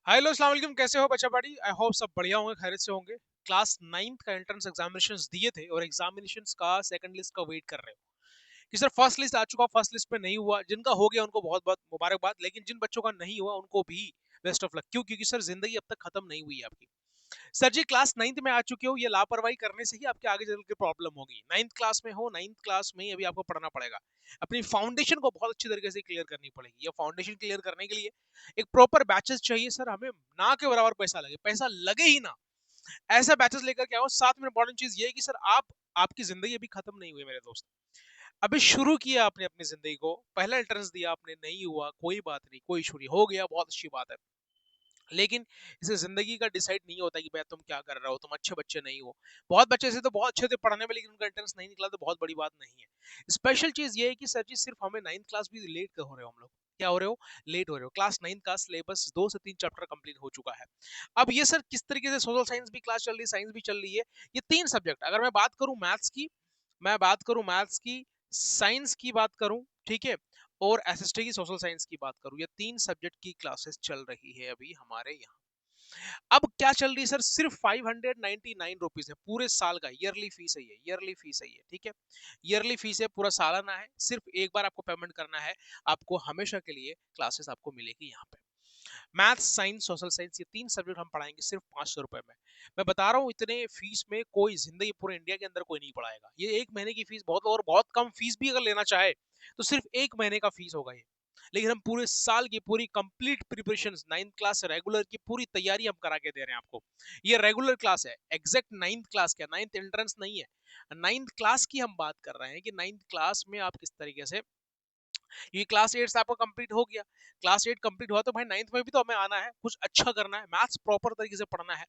हाय लो अस्सलाम वालेकुम, कैसे हो बच्चा बड़ी। आई होप सब बढ़िया होंगे, खैरियत से होंगे। क्लास 9th का एंट्रेंस एग्जामिनेशंस दिए थे और एग्जामिनेशंस का सेकंड लिस्ट का वेट कर रहे हो कि सर फर्स्ट लिस्ट आ चुका, फर्स्ट लिस्ट पे नहीं हुआ। जिनका हो गया उनको बहुत बहुत मुबारकबाद, लेकिन जिन बच्चों का नहीं हुआ उनको भी बेस्ट ऑफ लक। क्यों? क्योंकि सर जिंदगी अब तक खत्म नहीं हुई है आपकी। सर जी क्लास 9th में आ चुके हो, ये लापरवाही करने से ही आपके आगे चल के प्रॉब्लम होगी। 9th क्लास में हो, 9th क्लास में ही अभी आपको पढ़ना पड़ेगा। अपनी फाउंडेशन को बहुत अच्छी तरीके से क्लियर करनी पड़ेगी। ये फाउंडेशन क्लियर करने के लिए एक प्रॉपर बैचेस चाहिए सर। हमें ना के बराबर पैसा लगे, पैसा लगे ही ना, ऐसा बैचेस लेकर के आओ। साथ में इंपॉर्टेंट चीज ये है कि सर आपकी जिंदगी अभी खत्म नहीं हुई मेरे दोस्त। अभी शुरू किया आपने अपनी जिंदगी को, पहला एंट्रेंस दिया आपने, नहीं हुआ कोई बात नहीं, कोई इशू नहीं, हो गया बहुत अच्छी बात है। लेकिन इसे जिंदगी का डिसाइड नहीं होता कि भाई तुम क्या कर रहे हो, तुम अच्छे बच्चे नहीं हो। बहुत बच्चे से तो बहुत अच्छे थे पढ़ने में, लेकिन उनका एंट्रेंस नहीं निकला तो बहुत बड़ी बात नहीं है। स्पेशल चीज ये है कि सर जी सिर्फ हमें 9th क्लास भी लेट हो रहे हो हम लोग। क्या हो रहे हो? लेट हो रहे हो। क्लास 9th का सिलेबस 2 से 3 चैप्टर कंप्लीट हो चुका है। अब ये सर किस तरीके से सोशल साइंस भी क्लास चल रही है, साइंस भी चल रही है। ये 3 सब्जेक्ट, अगर मैं बात करूं मैथ्स की, साइंस की बात करूं, ठीक है, और एसएसटी की, सोशल साइंस की बात करूं, ये 3 सब्जेक्ट की क्लासेस चल रही है अभी हमारे यहाँ। अब क्या चल रही है सर? सिर्फ 599 रुपीज है पूरे साल का। ईयरली फीस है ये, ईयरली फीस है ये, ठीक है। ईयरली फीस है, पूरा सालाना है। सिर्फ एक बार आपको पेमेंट करना है, आपको हमेशा के लिए क्लासेस आपको मिलेगी यहाँ पे। मैथ्स, साइंस, सोशल साइंस, ये 3 सब्जेक्ट हम पढ़ाएंगे सिर्फ 500 रुपए में। मैं बता रहा हूँ, इतने फीस में कोई जिंदगी पूरे इंडिया के अंदर कोई नहीं पढ़ाएगा। ये एक महीने की फीस बहुत, और बहुत कम फीस भी अगर लेना चाहे तो सिर्फ एक महीने का फीस होगा ये। लेकिन हम पूरे साल की पूरी complete preparation, 9th class regular की पूरी तैयारी हम करा के दे रहे हैं आपको। ये रेगुलर क्लास है, एग्जैक्ट 9th क्लास का, 9th एंट्रेंस नहीं है। 9th क्लास की हम बात कर रहे हैं कि 9th क्लास में आप किस तरीके से, ये क्लास 8 से आपका कंप्लीट हो गया। क्लास 8 कंप्लीट हुआ तो भाई 9th में भी तो हमें आना है, कुछ अच्छा करना है, मैथ्स प्रॉपर तरीके से पढ़ना है।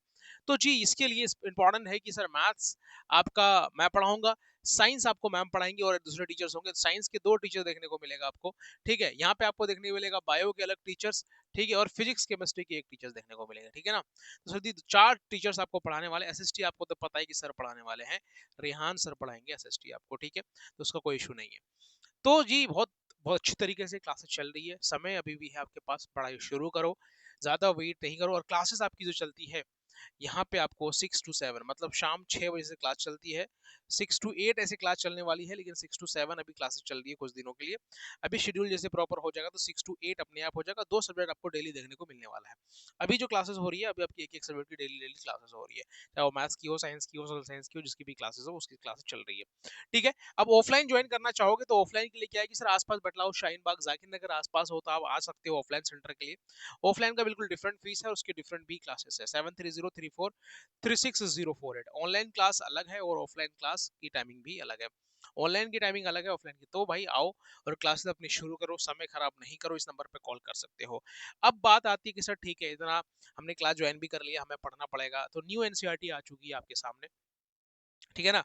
तो जी इसके लिए इंपॉर्टेंट है कि सर मैथ्स आपका मैं पढ़ाऊंगा, साइंस आपको मैम पढ़ाएंगे और दूसरे टीचर्स होंगे। साइंस के 2 टीचर देखने को मिलेगा आपको, ठीक है। यहाँ पे आपको देखने को मिलेगा बायो के अलग टीचर्स, ठीक है, और फिजिक्स केमिस्ट्री के एक टीचर्स देखने को मिलेंगे, ठीक है ना। तो सर 4 टीचर्स आपको पढ़ाने वाले। एसएसटी आपको तो पता है कि सर पढ़ाने वाले हैं, रेहान सर पढ़ाएंगे एसएसटी आपको, ठीक है। तो उसका कोई इशू नहीं है। तो जी बहुत बहुत अच्छी तरीके से क्लासेस चल रही है। समय अभी भी है आपके पास, पढ़ाई शुरू करो, ज़्यादा वेट नहीं करो। और क्लासेस आपकी जो चलती है यहाँ पे, आपको 6 to 7 मतलब शाम 6 बजे से क्लास चलती है। 6 to 8 ऐसे क्लास चलने वाली है, लेकिन 6 to 7 अभी क्लासेस चल रही है कुछ दिनों के लिए। अभी शेड्यूल जैसे प्रॉपर हो जाएगा तो 6 to 8 अपने आप हो जाएगा। 2 सब्जेक्ट आपको डेली देखने को मिलने वाला है। अभी जो क्लासेस हो रही है, अभी आपकी एक एक सब्जेक्ट की डेली डेली क्लासेस हो रही है, चाहे वो मैथ्स की हो, साइंस की हो, सोशल साइंस की हो, जिसकी भी क्लासेस हो उसकी क्लासेस चल रही है, ठीक है। अब ऑफलाइन ज्वाइन करना चाहोगे तो ऑफलाइन के लिए क्या है कि सर आसपास बटलाओ, शाहीन बाग, जाकिर नगर आसपास हो तो आप आ सकते हो ऑफलाइन सेंटर के लिए। ऑफलाइन का बिल्कुल डिफरेंट फीस है, उसकी डिफरेंट भी क्लासेस है। 7303436048। ऑनलाइन क्लास अलग है और ऑफलाइन क्लास की टाइमिंग भी अलग है। ऑनलाइन की टाइमिंग अलग है, ऑफलाइन की। तो भाई आओ और क्लासेस अपनी शुरू करो, समय खराब नहीं करो। इस नंबर पे कॉल कर सकते हो। अब बात आती है कि सर ठीक है, इतना हमने क्लास ज्वाइन भी कर लिया, हमें पढ़ना पड़ेगा, तो न्यू एनसीईआरटी आ चुकी है आपके सामने, ठीक है ना।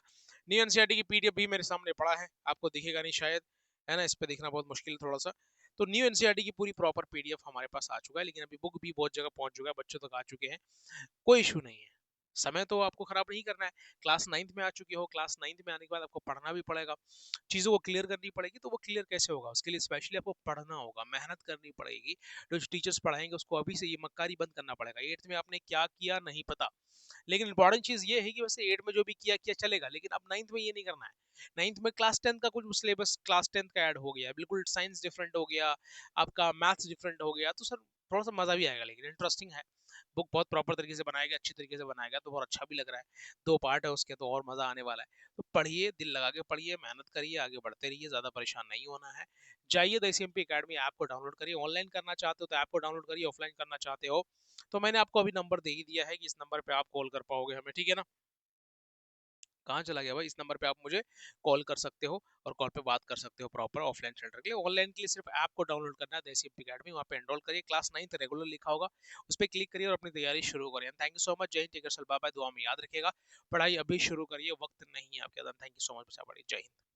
न्यू एनसीईआरटी की पीडीएफ भी मेरे सामने पड़ा है, आपको दिखेगा नहीं शायद, है ना, इस पे दिखना बहुत मुश्किल थोड़ा सा। तो न्यू एनसीईआरटी की पूरी प्रॉपर पीडीएफ हमारे पास आ चुका है, लेकिन अभी बुक भी बहुत जगह पहुंच चुका है, बच्चों तक आ चुके हैं। कोई इशू नहीं है, समय तो आपको खराब नहीं करना है। क्लास 9th में आ चुके हो, क्लास 9th में आने के बाद आपको पढ़ना भी पड़ेगा, चीज़ों को क्लियर करनी पड़ेगी। तो वो क्लियर कैसे होगा? उसके लिए स्पेशली आपको पढ़ना होगा, मेहनत करनी पड़ेगी। जो टीचर्स पढ़ाएंगे उसको अभी से ये मक्कारी बंद करना पड़ेगा। 8th में आपने क्या किया नहीं पता, लेकिन इंपॉर्टेंट चीज ये है कि वैसे 8 में जो भी किया किया चलेगा, लेकिन अब 9th में ये नहीं करना है। 9th में क्लास 10th का कुछ सिलेबस क्लास 10th का ऐड हो गया, बिल्कुल साइंस डिफरेंट हो गया, आपका मैथ्स डिफरेंट हो गया। तो सर थोड़ा सा मजा भी आएगा, लेकिन इंटरेस्टिंग है। बुक बहुत प्रॉपर तरीके से बनाएगा, अच्छी तरीके से बनाएगा, तो बहुत अच्छा भी लग रहा है। 2 पार्ट है उसके, तो और मजा आने वाला है। तो पढ़िए, दिल लगा के पढ़िए, मेहनत करिए, आगे बढ़ते रहिए, ज्यादा परेशान नहीं होना है। जाइए द एसीएमपी एकेडमी ऐप को डाउनलोड करिए। ऑनलाइन करना चाहते हो तो ऐप को डाउनलोड करिए, ऑफलाइन करना चाहते हो तो मैंने आपको अभी नंबर दे ही दिया है कि इस नंबर पे आप कॉल कर पाओगे हमें, ठीक है ना। कहाँ चला गया भाई? इस नंबर पे आप मुझे कॉल कर सकते हो और कॉल पे बात कर सकते हो प्रॉपर ऑफलाइन सेंटर के लिए। ऑनलाइन के लिए सिर्फ ऐप को डाउनलोड करना है, देसी एकेडमी, वहाँ पे एनरोल करिए। क्लास 9th रेगुलर लिखा होगा, उस पर क्लिक करिए और अपनी तैयारी शुरू करिए। Thank you so much. जय Hind, take care, bye bye. दुआ में याद रखिएगा, पढ़ाई अभी शुरू करिए, वक्त नहीं है आपके अंदर। थैंक यू सो मच, जय हिंद।